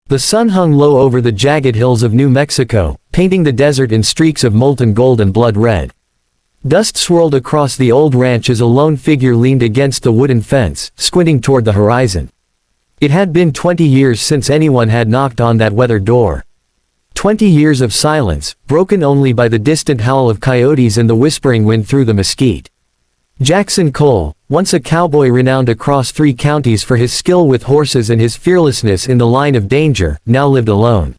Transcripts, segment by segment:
The sun hung low over the jagged hills of New Mexico, painting the desert in streaks of molten gold and blood red. Dust swirled across the old ranch as a lone figure leaned against the wooden fence, squinting toward the horizon. It had been 20 years since anyone had knocked on that weathered door. 20 years of silence, broken only by the distant howl of coyotes and the whispering wind through the mesquite. Jackson Cole, once a cowboy renowned across 3 counties for his skill with horses and his fearlessness in the line of danger, now lived alone.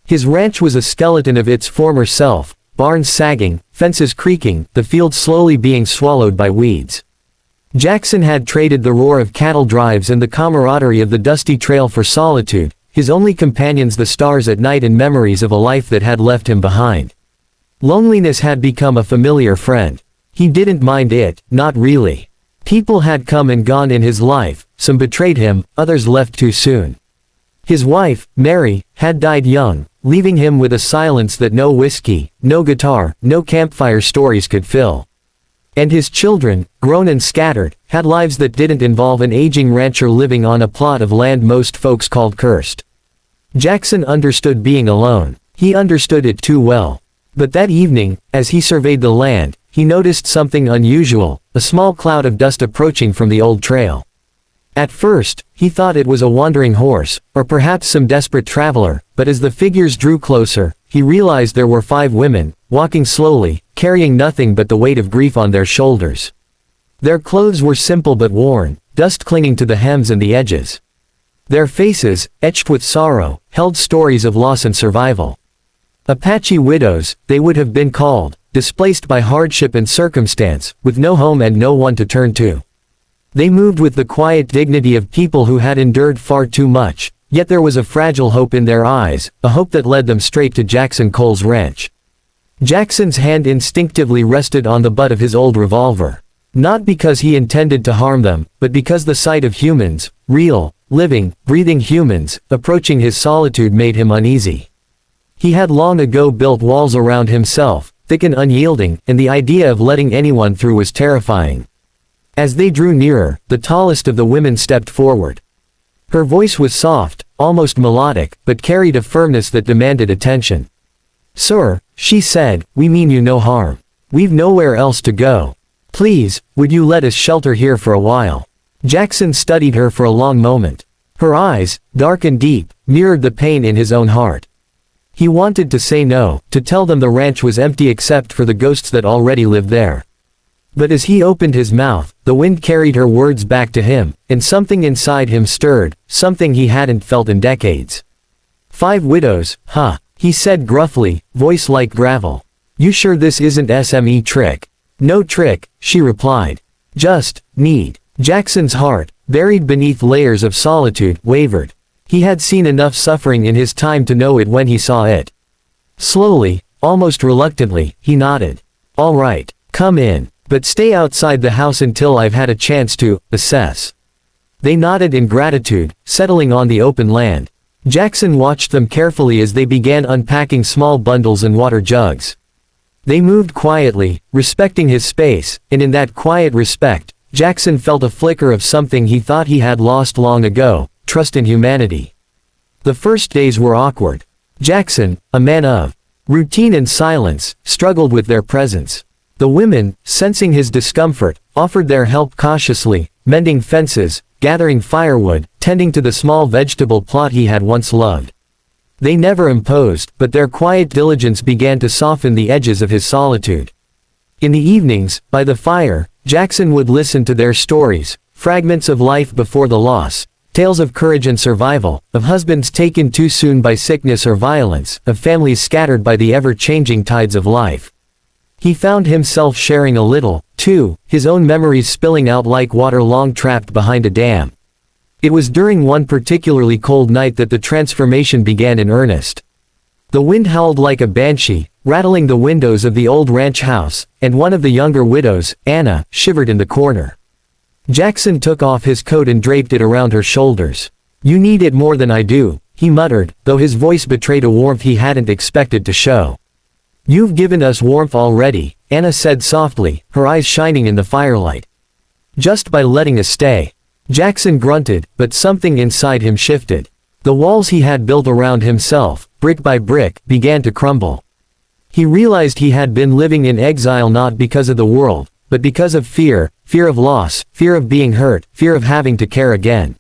His ranch was a skeleton of its former self, barns sagging, fences creaking, the field slowly being swallowed by weeds. Jackson had traded the roar of cattle drives and the camaraderie of the dusty trail for solitude, his only companions the stars at night and memories of a life that had left him behind. Loneliness had become a familiar friend. He didn't mind it, not really. People had come and gone in his life, some betrayed him, others left too soon. His wife, Mary, had died young, leaving him with a silence that no whiskey, no guitar, no campfire stories could fill. And his children, grown and scattered, had lives that didn't involve an aging rancher living on a plot of land most folks called cursed. Jackson understood being alone. He understood it too well. But that evening, as he surveyed the land, he noticed something unusual, a small cloud of dust approaching from the old trail. At first, he thought it was a wandering horse, or perhaps some desperate traveler, but as the figures drew closer, he realized there were 5 women, walking slowly, carrying nothing but the weight of grief on their shoulders. Their clothes were simple but worn, dust clinging to the hems and the edges. Their faces, etched with sorrow, held stories of loss and survival. Apache widows, they would have been called, displaced by hardship and circumstance, with no home and no one to turn to. They moved with the quiet dignity of people who had endured far too much, yet there was a fragile hope in their eyes, a hope that led them straight to Jackson Cole's ranch. Jackson's hand instinctively rested on the butt of his old revolver. Not because he intended to harm them, but because the sight of humans, real, living, breathing humans, approaching his solitude made him uneasy. He had long ago built walls around himself, thick and unyielding, and the idea of letting anyone through was terrifying. As they drew nearer, the tallest of the women stepped forward. Her voice was soft, almost melodic, but carried a firmness that demanded attention. "Sir," she said, "we mean you no harm. We've nowhere else to go. Please, would you let us shelter here for a while?" Jackson studied her for a long moment. Her eyes, dark and deep, mirrored the pain in his own heart. He wanted to say no, to tell them the ranch was empty except for the ghosts that already lived there. But as he opened his mouth, the wind carried her words back to him, and something inside him stirred, something he hadn't felt in decades. "5 widows, huh?" he said gruffly, voice like gravel. "You sure this isn't SME trick?" "No trick," she replied. "Just need." Jackson's heart, buried beneath layers of solitude, wavered. He had seen enough suffering in his time to know it when he saw it. Slowly, almost reluctantly, he nodded. "All right, come in, but stay outside the house until I've had a chance to assess." They nodded in gratitude, settling on the open land. Jackson watched them carefully as they began unpacking small bundles and water jugs. They moved quietly, respecting his space, and in that quiet respect, Jackson felt a flicker of something he thought he had lost long ago, trust in humanity. The first days were awkward. Jackson, a man of routine and silence, struggled with their presence. The women, sensing his discomfort, offered their help cautiously, mending fences, gathering firewood, tending to the small vegetable plot he had once loved. They never imposed, but their quiet diligence began to soften the edges of his solitude. In the evenings, by the fire, Jackson would listen to their stories, fragments of life before the loss, tales of courage and survival, of husbands taken too soon by sickness or violence, of families scattered by the ever-changing tides of life. He found himself sharing a little, too, his own memories spilling out like water long trapped behind a dam. It was during one particularly cold night that the transformation began in earnest. The wind howled like a banshee, rattling the windows of the old ranch house, and one of the younger widows, Anna, shivered in the corner. Jackson took off his coat and draped it around her shoulders. "You need it more than I do," he muttered, though his voice betrayed a warmth he hadn't expected to show. "You've given us warmth already," Anna said softly, her eyes shining in the firelight. "Just by letting us stay." Jackson grunted, but something inside him shifted. The walls he had built around himself, brick by brick, began to crumble. He realized he had been living in exile not because of the world, but because of fear, fear of loss, fear of being hurt, fear of having to care again.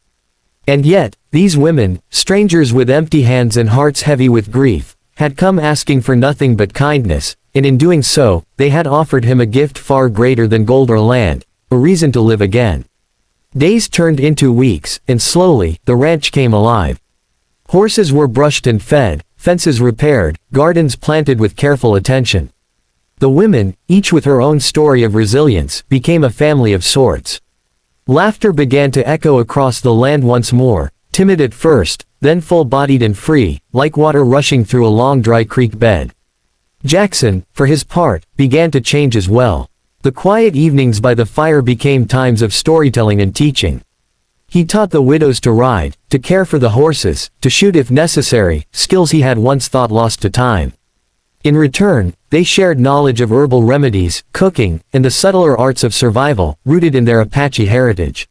And yet, these women, strangers with empty hands and hearts heavy with grief, had come asking for nothing but kindness, and in doing so, they had offered him a gift far greater than gold or land, a reason to live again. Days turned into weeks, and slowly, the ranch came alive. Horses were brushed and fed, fences repaired, gardens planted with careful attention. The women, each with her own story of resilience, became a family of sorts. Laughter began to echo across the land once more, timid at first, then full-bodied and free, like water rushing through a long dry creek bed. Jackson, for his part, began to change as well. The quiet evenings by the fire became times of storytelling and teaching. He taught the widows to ride, to care for the horses, to shoot if necessary, skills he had once thought lost to time. In return, they shared knowledge of herbal remedies, cooking, and the subtler arts of survival, rooted in their Apache heritage.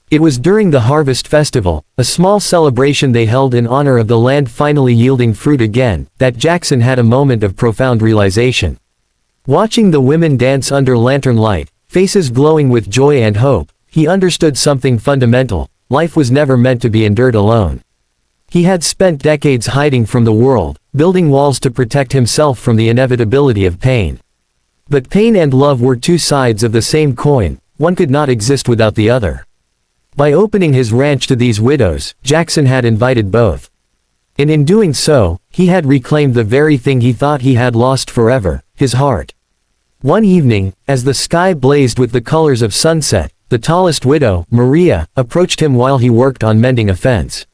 It was during the harvest festival, a small celebration they held in honor of the land finally yielding fruit again, that Jackson had a moment of profound realization. Watching the women dance under lantern light, faces glowing with joy and hope, he understood something fundamental: life was never meant to be endured alone. He had spent decades hiding from the world, building walls to protect himself from the inevitability of pain. But pain and love were two sides of the same coin, one could not exist without the other. By opening his ranch to these widows, Jackson had invited both. And in doing so, he had reclaimed the very thing he thought he had lost forever: his heart. One evening, as the sky blazed with the colors of sunset, the tallest widow, Maria, approached him while he worked on mending a fence.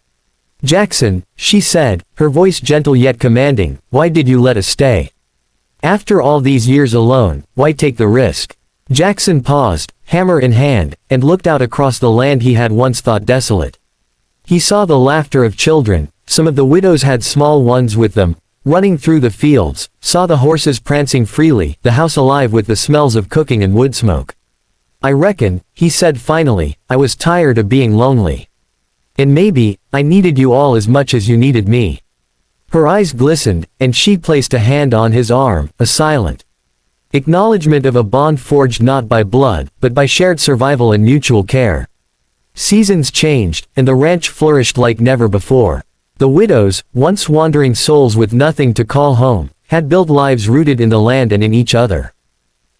"Jackson," she said, her voice gentle yet commanding, "why did you let us stay? After all these years alone, why take the risk?" Jackson paused, hammer in hand, and looked out across the land he had once thought desolate. He saw the laughter of children, some of the widows had small ones with them, running through the fields, saw the horses prancing freely, the house alive with the smells of cooking and wood smoke. "I reckon," he said finally, "I was tired of being lonely. And maybe, I needed you all as much as you needed me." Her eyes glistened, and she placed a hand on his arm, a silent acknowledgement of a bond forged not by blood, but by shared survival and mutual care. Seasons changed, and the ranch flourished like never before. The widows, once wandering souls with nothing to call home, had built lives rooted in the land and in each other.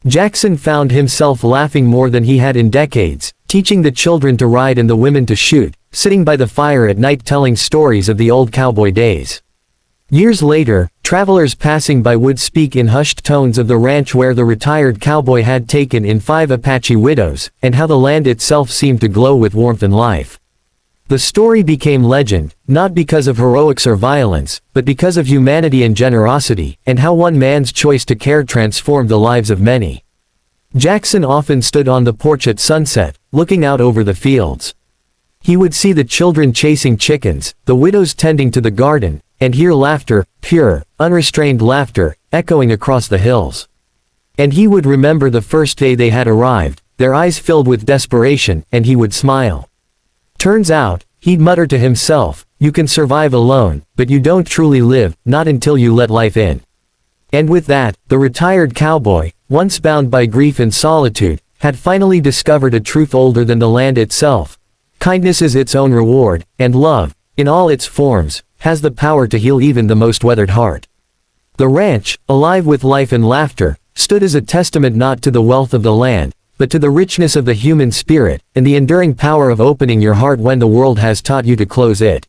Jackson found himself laughing more than he had in decades, teaching the children to ride and the women to shoot, sitting by the fire at night telling stories of the old cowboy days. Years later, travelers passing by would speak in hushed tones of the ranch where the retired cowboy had taken in 5 Apache widows, and how the land itself seemed to glow with warmth and life. The story became legend, not because of heroics or violence, but because of humanity and generosity, and how one man's choice to care transformed the lives of many. Jackson often stood on the porch at sunset, looking out over the fields. He would see the children chasing chickens, the widows tending to the garden, and hear laughter, pure, unrestrained laughter, echoing across the hills. And he would remember the first day they had arrived, their eyes filled with desperation, and he would smile. "Turns out," he'd mutter to himself, "you can survive alone, but you don't truly live, not until you let life in." And with that, the retired cowboy, once bound by grief and solitude, had finally discovered a truth older than the land itself. Kindness is its own reward, and love, in all its forms, has the power to heal even the most weathered heart. The ranch, alive with life and laughter, stood as a testament not to the wealth of the land, but to the richness of the human spirit, and the enduring power of opening your heart when the world has taught you to close it.